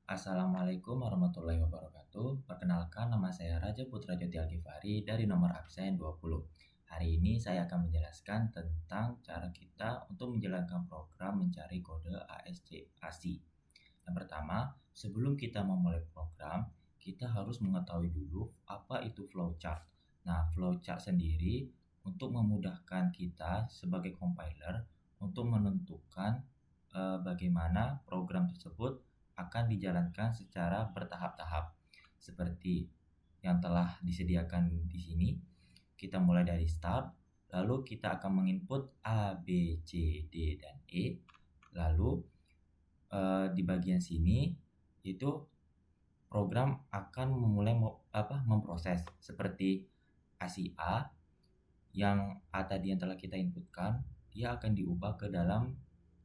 Assalamualaikum warahmatullahi wabarakatuh. Perkenalkan, nama saya Raja Putra Joti Alkifari dari nomor absen 20. Hari ini saya akan menjelaskan tentang cara kita untuk menjalankan program mencari kode ASC ASI. Yang pertama, sebelum kita memulai program, kita harus mengetahui dulu apa itu flowchart. Nah, flowchart sendiri untuk memudahkan kita sebagai compiler untuk menentukan bagaimana program tersebut akan dijalankan secara bertahap-tahap. Seperti yang telah disediakan di sini, kita mulai dari start, lalu kita akan menginput A, B, C, D, dan E. Lalu di bagian sini itu program akan memulai memproses seperti ASI A yang A tadi yang telah kita inputkan, dia akan diubah ke dalam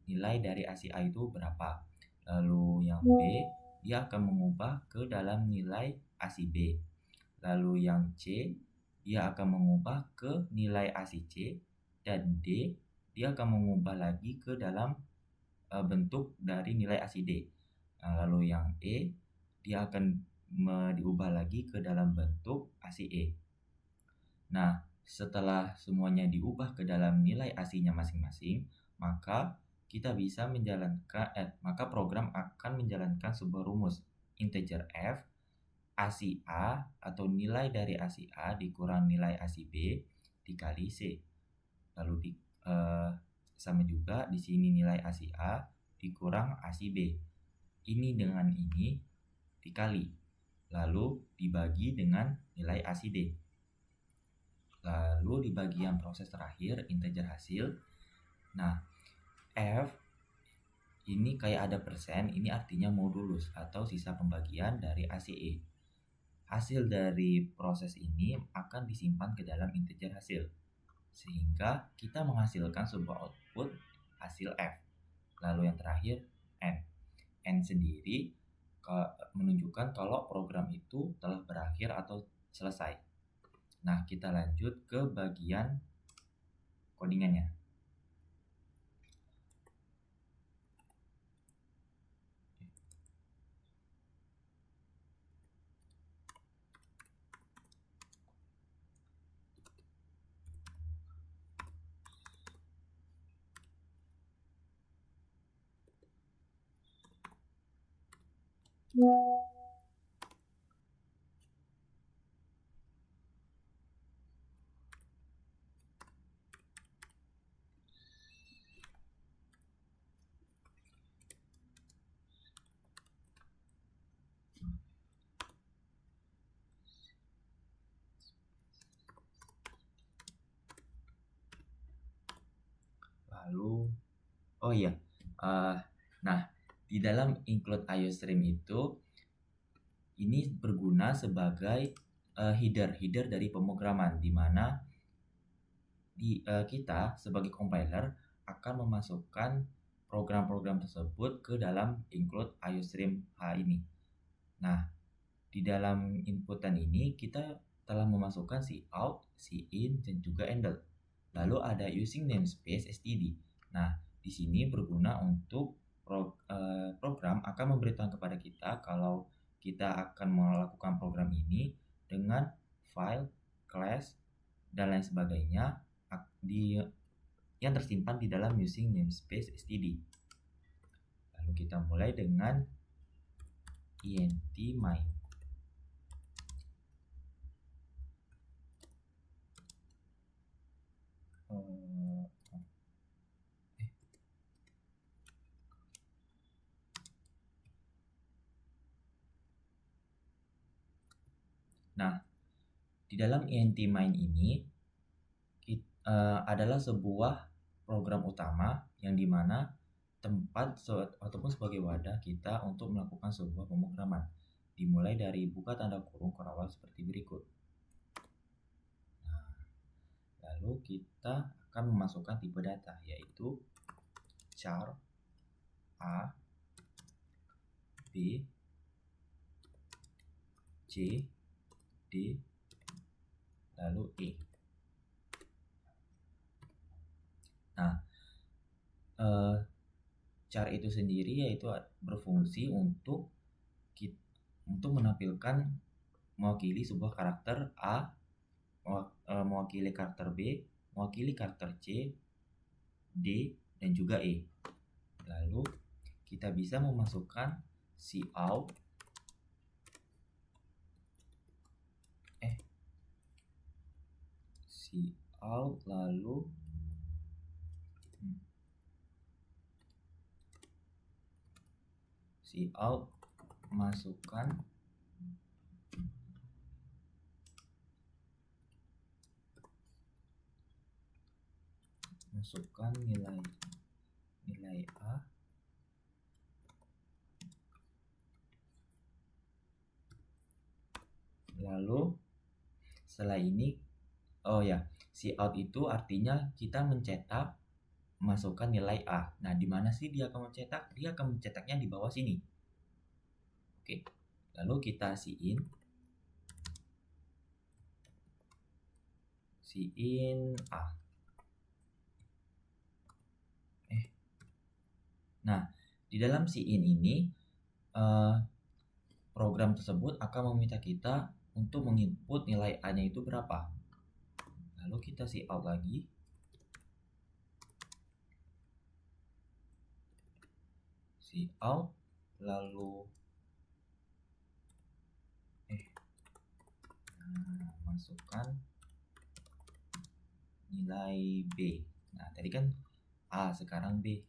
nilai dari ASI A itu berapa. Lalu yang B, dia akan mengubah ke dalam nilai ASI B. Lalu yang C, dia akan mengubah ke nilai ASI C. Dan D, dia akan mengubah lagi ke dalam bentuk dari nilai ASI D. Lalu yang E, dia akan diubah lagi ke dalam bentuk ASI E. Nah, setelah semuanya diubah ke dalam nilai ASI-nya masing-masing, maka kita bisa maka program akan menjalankan sebuah rumus integer f ASI A atau nilai dari ASI A dikurang nilai ASI B dikali C. Lalu sama juga di sini nilai ASI A dikurang ASI B. Ini dengan ini dikali, lalu dibagi dengan nilai ASI D. Lalu di bagian proses terakhir, integer hasil. Nah, F ini kayak ada persen, ini artinya modulus atau sisa pembagian dari ACE. Hasil dari proses ini akan disimpan ke dalam integer hasil, sehingga kita menghasilkan sebuah output hasil F. Lalu yang terakhir, N. N sendiri menunjukkan kalau program itu telah berakhir atau selesai. Nah, kita lanjut ke bagian codingannya. Lalu, nah di dalam include IOStream itu ini berguna sebagai header dari pemrograman, di mana kita sebagai compiler akan memasukkan program-program tersebut ke dalam include IOStream H ini. Nah, di dalam inputan ini kita telah memasukkan cout, cin, dan juga handle. Lalu ada using namespace std. Nah, di sini berguna untuk program akan memberitahu kepada kita kalau kita akan melakukan program ini dengan file, class, dan lain sebagainya yang tersimpan di dalam using namespace std. Lalu kita mulai dengan int main. Nah, di dalam int main ini adalah sebuah program utama yang dimana tempat ataupun sebagai wadah kita untuk melakukan sebuah pemrograman. Dimulai dari buka tanda kurung awal seperti berikut. Nah, lalu kita akan memasukkan tipe data, yaitu char A, B, C, D, lalu E. Nah, char itu sendiri yaitu berfungsi untuk untuk menampilkan mewakili sebuah karakter A, mewakili karakter B, mewakili karakter C, D, dan juga E. Lalu kita bisa memasukkan cout lalu cout masukkan nilai A lalu setelah ini cout itu artinya kita mencetak masukkan nilai A. Nah, di mana sih dia akan mencetak? Dia akan mencetaknya di bawah sini. Oke. Lalu kita cin A. Nah, di dalam cin ini program tersebut akan meminta kita untuk menginput nilai A-nya itu berapa. Lalu kita cout lagi. Cout lalu masukkan nilai B. Nah, tadi kan A, sekarang B.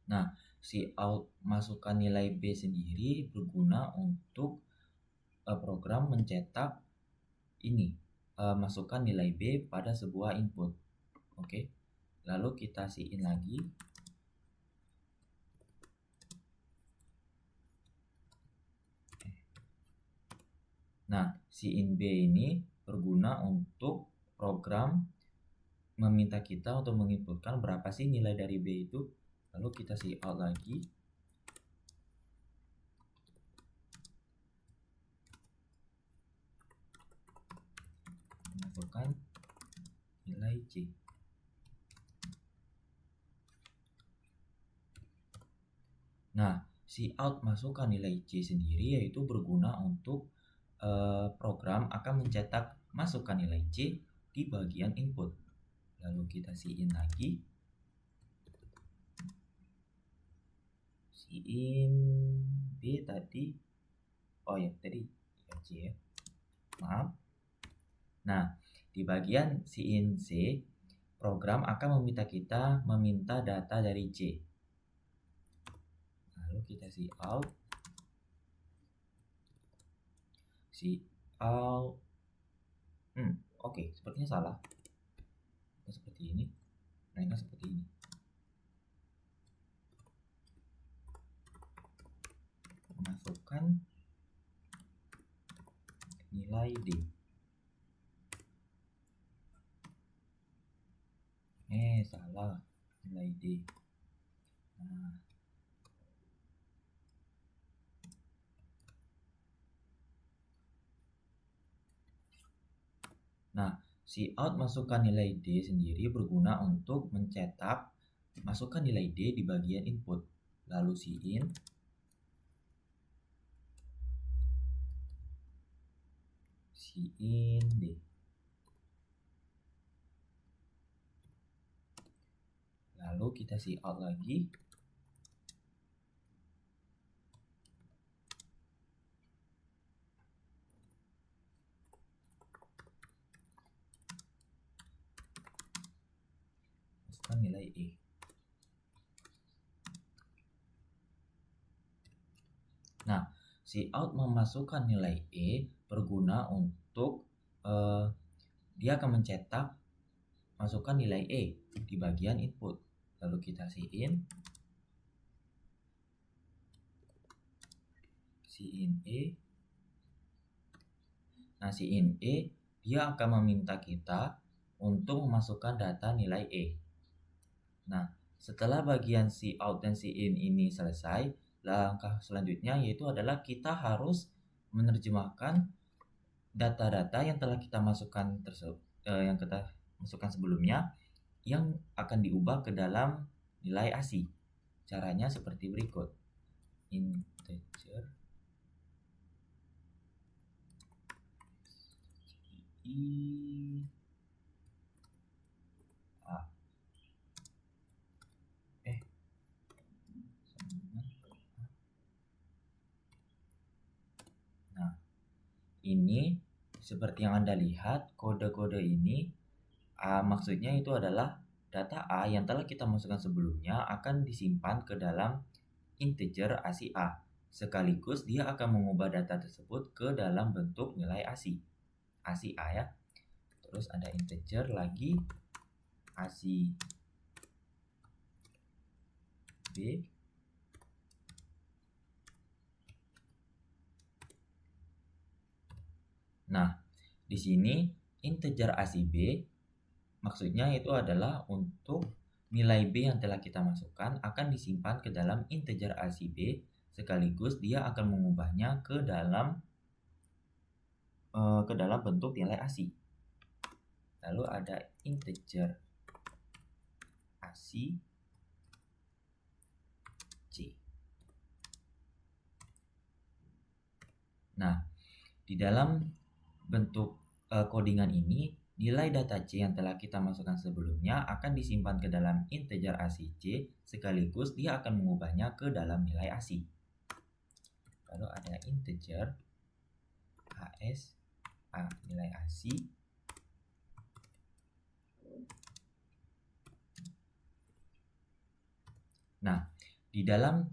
Nah, cout masukkan nilai B sendiri berguna untuk program mencetak ini, masukkan nilai B pada sebuah input. Oke. Lalu kita cin lagi. Nah, cin B ini berguna untuk program meminta kita untuk menginputkan berapa sih nilai dari B itu. Lalu kita cout lagi. Masukkan nilai C. Nah, cout masukkan nilai C sendiri yaitu berguna untuk program akan mencetak masukkan nilai C di bagian input. Lalu kita cin lagi. Cin B tadi. Tadi C ya. Maaf. Nah, di bagian cin C, program akan meminta kita meminta data dari C. Lalu kita cout. Oke, sepertinya salah. Seperti ini. Nah, seperti ini. Masukkan nilai D. Salah. Nilai D. Nah, cout masukkan nilai D sendiri berguna untuk mencetak masukkan nilai D di bagian input. Lalu cin D. Lalu kita cout lagi. Masukkan nilai E. Nah, cout memasukkan nilai E berguna untuk dia akan mencetak masukkan nilai E di bagian input. Lalu kita cin E. Nah, cin E dia akan meminta kita untuk memasukkan data nilai E. Nah, setelah bagian cout dan cin ini selesai, langkah selanjutnya yaitu adalah kita harus menerjemahkan data-data yang telah kita masukkan sebelumnya yang akan diubah ke dalam nilai ASCII. Caranya seperti berikut. Integer i a Nah, ini seperti yang Anda lihat, kode-kode ini maksudnya itu adalah data A yang telah kita masukkan sebelumnya akan disimpan ke dalam integer ASCII A. Sekaligus dia akan mengubah data tersebut ke dalam bentuk nilai ASCII A ya. Terus ada integer lagi ASCII B. Nah, di sini integer ASCII B maksudnya itu adalah untuk nilai B yang telah kita masukkan akan disimpan ke dalam integer ASCII B, sekaligus dia akan mengubahnya ke dalam bentuk nilai ASCII. Lalu ada integer ASCII C. Nah, di dalam bentuk codingan ini, nilai data C yang telah kita masukkan sebelumnya akan disimpan ke dalam integer ASCII C, sekaligus dia akan mengubahnya ke dalam nilai ASCII. Lalu ada integer AS A nilai ASCII. Nah, di dalam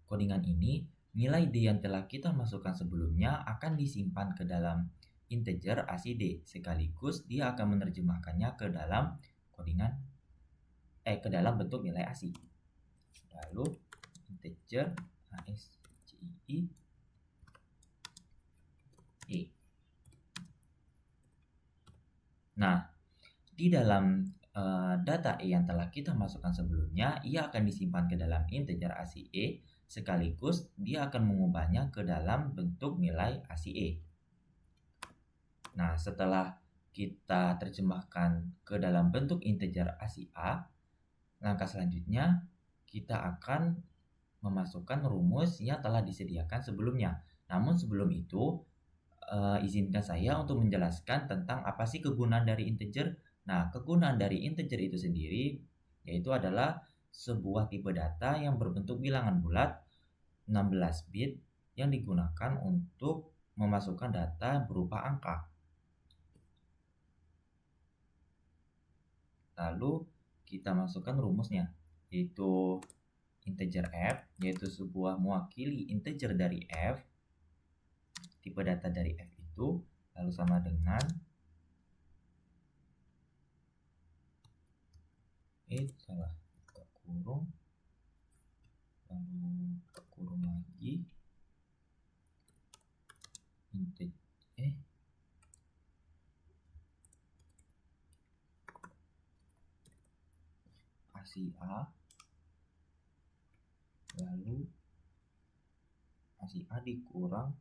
codingan ini, nilai D yang telah kita masukkan sebelumnya akan disimpan ke dalam integer ASCII D, sekaligus dia akan menerjemahkannya ke dalam codingan ke dalam bentuk nilai ASCII. Lalu integer ASCII E. Nah, di dalam data E yang telah kita masukkan sebelumnya, ia akan disimpan ke dalam integer ASCII E, sekaligus dia akan mengubahnya ke dalam bentuk nilai ASCII E. Nah, setelah kita terjemahkan ke dalam bentuk integer ASCII A, langkah selanjutnya kita akan memasukkan rumus yang telah disediakan sebelumnya. Namun sebelum itu, izinkan saya untuk menjelaskan tentang apa sih kegunaan dari integer. Nah, kegunaan dari integer itu sendiri yaitu adalah sebuah tipe data yang berbentuk bilangan bulat 16 bit yang digunakan untuk memasukkan data berupa angka. Lalu kita masukkan rumusnya, yaitu integer f, yaitu sebuah mewakili integer dari f. Tipe data dari f itu lalu sama dengan salah buka kurung, lalu buka kurung lagi, integer ASCII A, lalu ASCII A dikurang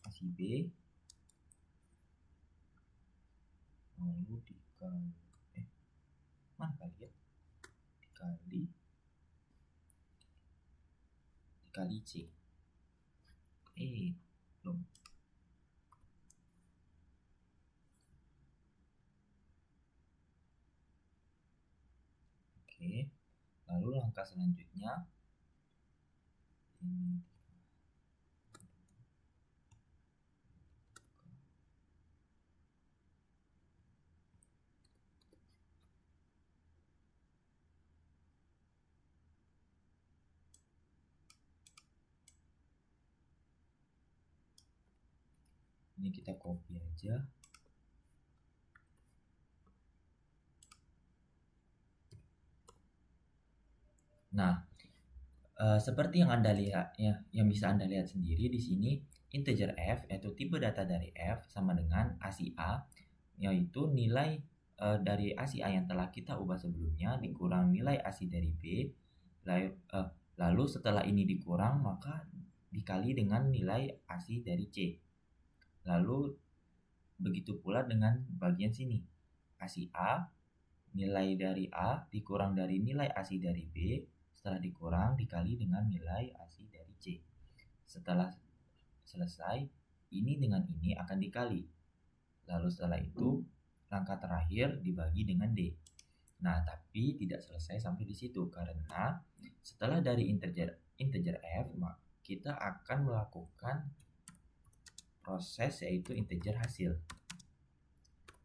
ASCII B, lalu dikali mana kali ya, dikali C. Belum. Oke, lalu langkah selanjutnya ini kita copy aja. Nah, seperti yang Anda lihat ya, yang bisa Anda lihat sendiri di sini, integer f yaitu tipe data dari f sama dengan ASCII A, yaitu nilai dari ASCII A yang telah kita ubah sebelumnya dikurang nilai ASCII dari B, lalu setelah ini dikurang maka dikali dengan nilai ASCII dari C. Lalu begitu pula dengan bagian sini, ASI A, nilai dari A dikurang dari nilai ASI dari B, setelah dikurang dikali dengan nilai ASI dari C. Setelah selesai, ini dengan ini akan dikali. Lalu setelah itu, langkah terakhir dibagi dengan D. Nah, tapi tidak selesai sampai di situ karena setelah dari integer F, kita akan melakukan proses yaitu integer hasil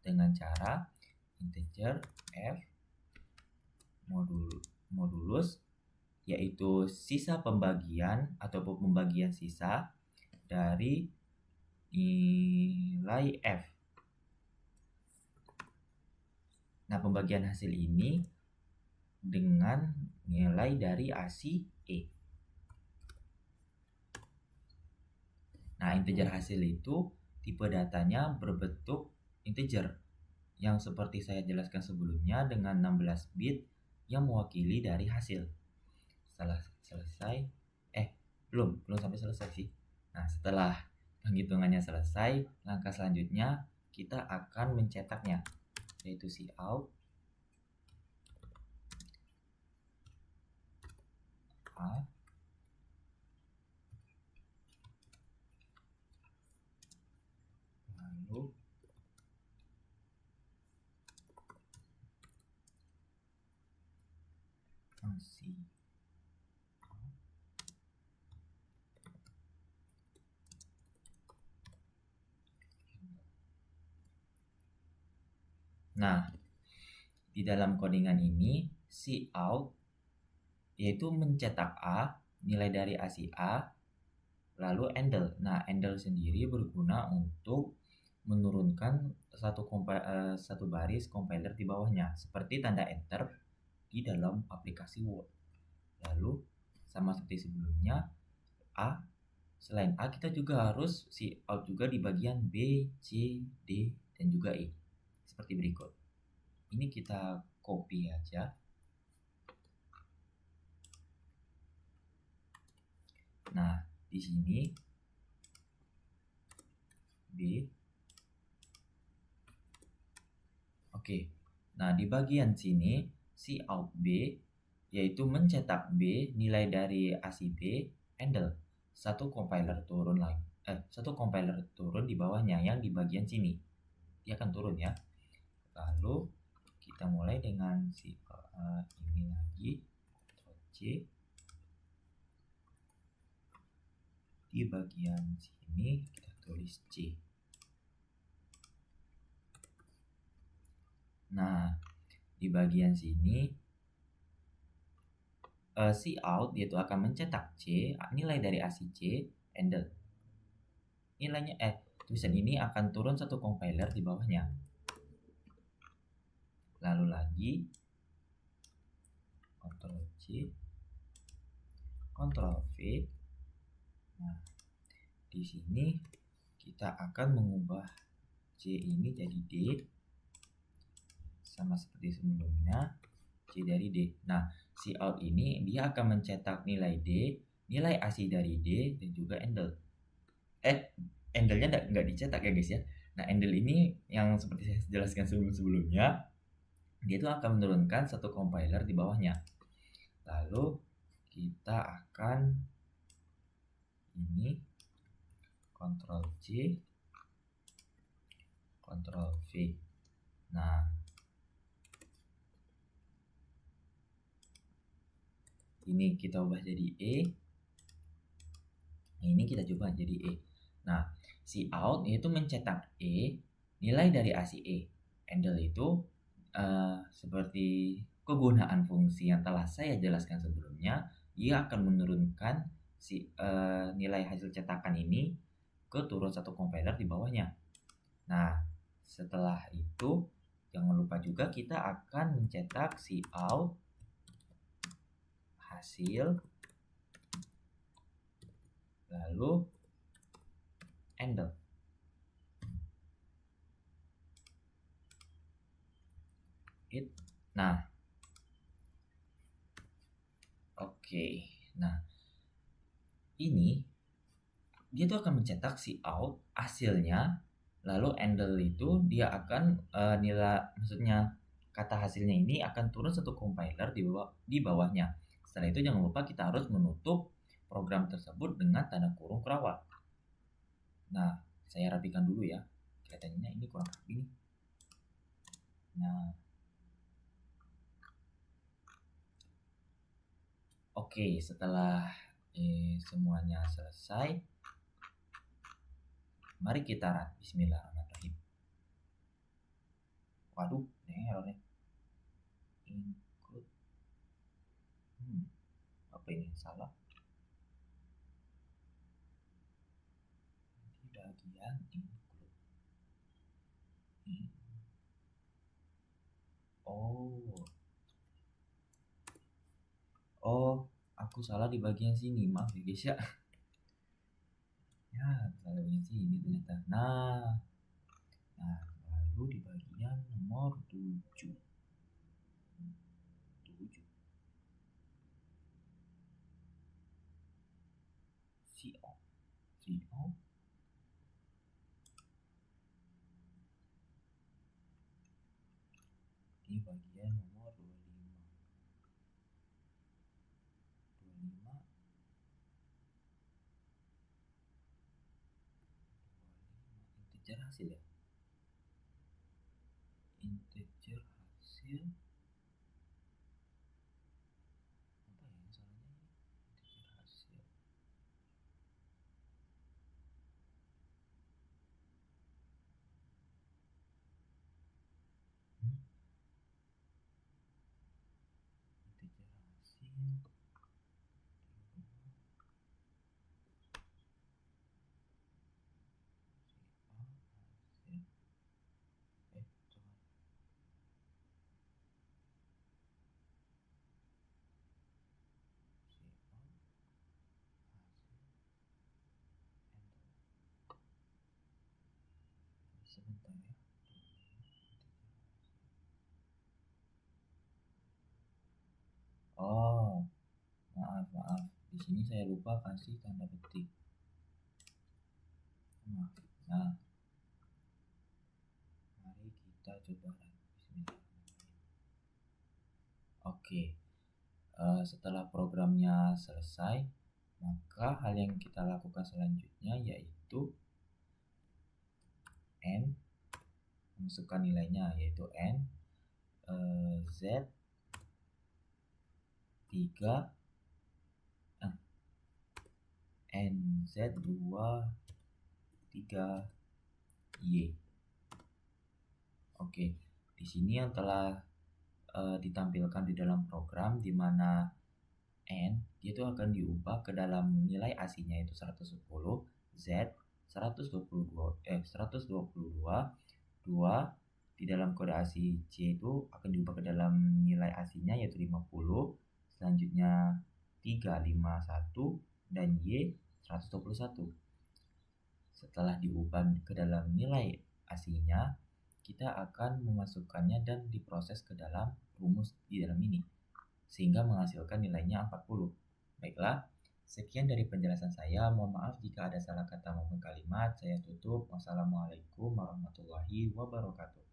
dengan cara integer F modulus yaitu sisa pembagian ataupun pembagian sisa dari nilai F. Nah, pembagian hasil ini dengan nilai dari ASI E. Nah, integer hasil itu tipe datanya berbentuk integer yang seperti saya jelaskan sebelumnya dengan 16 bit yang mewakili dari hasil. Setelah selesai, belum sampai selesai sih. Nah, setelah penghitungannya selesai, langkah selanjutnya kita akan mencetaknya, yaitu Cout A lalu ASI A. Nah, di dalam codingan ini Cout yaitu mencetak A, nilai dari ASI A, lalu handle. Nah, handle sendiri berguna untuk menurunkan satu baris compiler di bawahnya, seperti tanda enter di dalam aplikasi Word. Lalu sama seperti sebelumnya, selain A kita juga harus Cout juga di bagian B, C, D, dan juga E. Seperti berikut. Ini kita copy aja. Nah, di sini B. Oke. Nah, di bagian sini Cout B yaitu mencetak B nilai dari ASI B handle. Satu compiler turun di bawahnya yang di bagian sini. Dia akan turun ya. Lalu kita mulai dengan ini lagi C. Di bagian sini kita tulis C. Nah, di bagian sini Cout yaitu akan mencetak C, nilai dari ASI C, handle. Nilainya tulisan ini akan turun satu compiler di bawahnya. Lalu lagi Ctrl C, Ctrl V. Nah, di sini kita akan mengubah C ini jadi D, sama seperti sebelumnya, C dari D. Nah, Cout ini dia akan mencetak nilai D, nilai ASI dari D, dan juga handle. Handle-nya nggak dicetak ya guys ya. Nah, handle ini yang seperti saya jelaskan sebelumnya, dia itu akan menurunkan satu compiler di bawahnya. Lalu kita akan ini Ctrl C, Ctrl V. Nah, ini kita ubah jadi E. Ini kita coba jadi E. Nah, Cout yaitu mencetak E, nilai dari ASI E. Handle itu seperti kegunaan fungsi yang telah saya jelaskan sebelumnya, ia akan menurunkan nilai hasil cetakan ini ke turun satu compiler di bawahnya. Nah, setelah itu jangan lupa juga kita akan mencetak Cout hasil lalu handle. Nah, oke. Nah, ini dia tuh akan mencetak Cout hasilnya, Lalu handle itu dia akan maksudnya kata hasilnya ini akan turun satu compiler di bawahnya. Setelah itu jangan lupa kita harus menutup program tersebut dengan tanda kurung kerawat. Nah, saya rapikan dulu ya. Kelihatannya ini kurang rapi nih. Nah, oke, setelah semuanya selesai, mari kita run. Bismillahirrahmanirrahim. Waduh, ini errornya. Include. Apa ini salah? Di bagian include. Oh, aku salah di bagian sini. Maaf ya guys ya. Ya, salah bagian sini ternyata. Nah, lalu di bagian nomor 7. CO. Di bagian nomor 25 integer hasil ya. Integer hasil apa ya salahnya? Integer hasil integer hasil sebentar ya. Oh, maaf. Di sini saya lupa kasih tanda petik. Nah, mari kita coba run. Oke, setelah programnya selesai, maka hal yang kita lakukan selanjutnya yaitu n, masukkan nilainya yaitu n z 3 nz 2 3 y. Oke, di sini yang telah ditampilkan di dalam program di mana n itu akan diubah ke dalam nilai aslinya yaitu 110, z 122, 2 di dalam kode ASCII C itu akan diubah ke dalam nilai aslinya yaitu 50, selanjutnya 351 dan Y 121. Setelah diubah ke dalam nilai aslinya, kita akan memasukkannya dan diproses ke dalam rumus di dalam ini sehingga menghasilkan nilainya 40. Baiklah, sekian dari penjelasan saya. Mohon maaf jika ada salah kata maupun kalimat. Saya tutup. Wassalamualaikum warahmatullahi wabarakatuh.